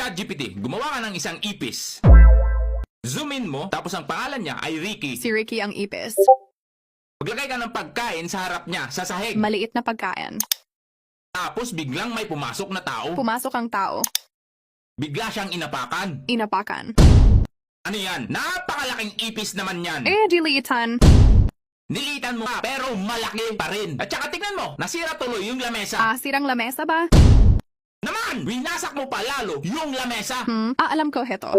ChatGPT, gumawa ka ng isang ipis. Zoom in mo, tapos ang pangalan niya ay Ricky. Si Ricky ang ipis. Maglagay ka ng pagkain sa harap niya, sa sahig. Maliit na pagkain. Tapos biglang may pumasok na tao. Pumasok ang tao. Bigla siyang inapakan. Inapakan. Ano yan? Napakalaking ipis naman yan. Dilitan. Nilitan mo nga, pero malaki pa rin. At saka tingnan mo, nasira tuloy yung lamesa. Sirang lamesa ba? Naman! Winasak mo pa lalo yung lamesa. Alam ko heto.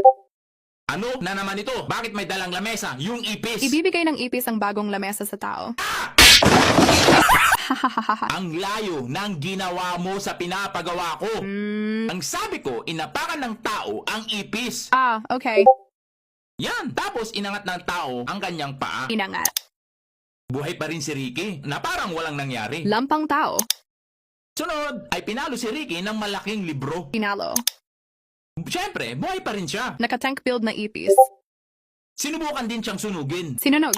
Ano na naman ito? Bakit may dalang lamesa? Yung ipis. Ibibigay ng ipis ang bagong lamesa sa tao. Ang layo ng ginawa mo sa pinapagawa ko. Ang sabi ko, inapakan ng tao ang ipis. Okay. Yan, tapos inangat ng tao ang kanyang paa. Inangat. Buhay pa rin si Ricky na parang walang nangyari. Lampang tao. Sunod ay pinalo si Ricky ng malaking libro. Pinalo. Siyempre, buhay pa rin siya. Naka-tank build na ipis. Sinubukan din siyang sunugin. Sinunog.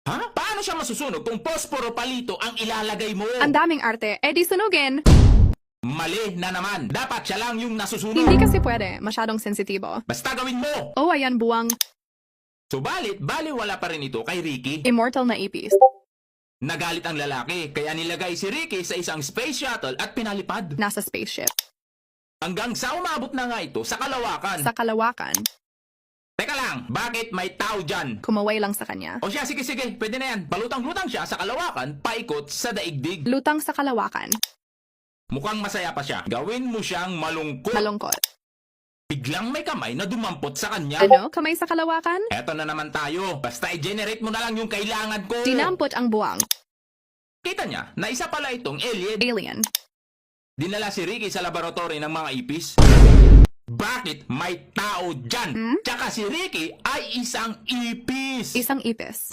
Ha? Paano siya masusunog kung posporo palito ang ilalagay mo? Ang daming arte. Di sunugin. Mali na naman. Dapat siya lang yung nasusunog. Hindi kasi pwede. Masyadong sensitibo. Basta gawin mo. Ayan buwang. Subalit, baliwala pa rin ito kay Ricky. Immortal na ipis. Nagalit ang lalaki, kaya nilagay si Ricky sa isang space shuttle at pinalipad. Nasa spaceship. Hanggang sa umabot na nga ito sa kalawakan. Sa kalawakan. Teka lang, bakit may tao dyan? Kumaway lang sa kanya. O siya, sige, pwede na yan. Palutang-lutang siya sa kalawakan, paikot sa daigdig. Lutang sa kalawakan. Mukhang masaya pa siya. Gawin mo siyang malungkot. Malungkot. Biglang may kamay na dumampot sa kanya. Ano? Kamay sa kalawakan? Eto na naman tayo. Basta i-generate mo na lang yung kailangan ko. Dinampot ang buwang. Kita niya na isa pala itong alien. Alien. Dinala si Ricky sa laboratory ng mga ipis. Bakit may tao dyan? Tsaka si Ricky ay isang ipis. Isang ipis.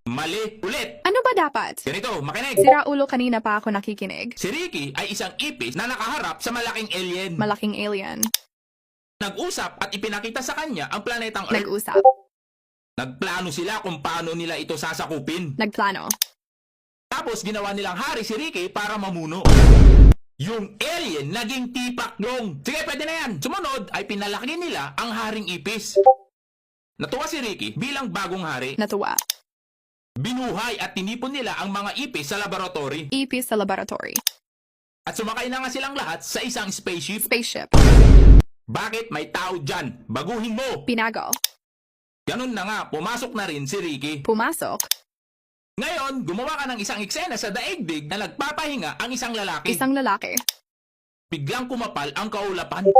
Mali ulit. Ano ba dapat? Ganito, makinig. Sira ulo, kanina pa ako nakikinig. Si Ricky ay isang ipis na nakaharap sa malaking alien. Malaking alien. Nag-usap at ipinakita sa kanya ang planetang Earth. Nag-usap. Nagplano sila kung paano nila ito sasakupin. Nagplano. Tapos ginawa nilang hari si Ricky para mamuno. Yung alien naging tipaklong. Sige, pwede na yan. Sumunod ay pinalaki nila ang haring ipis. Natuwa si Ricky bilang bagong hari. Natuwa. Binuhay at tinipon nila ang mga ipis sa laboratory. Ipis sa laboratory. At sumakay na nga silang lahat sa isang spaceship. Spaceship. Bakit may tao dyan? Baguhin mo! Pinago. Ganun na nga, pumasok na rin si Ricky. Pumasok. Ngayon, gumawa ka ng isang eksena sa daigdig na nagpapahinga ang isang lalaki. Isang lalaki. Biglang kumapal ang kaulapan.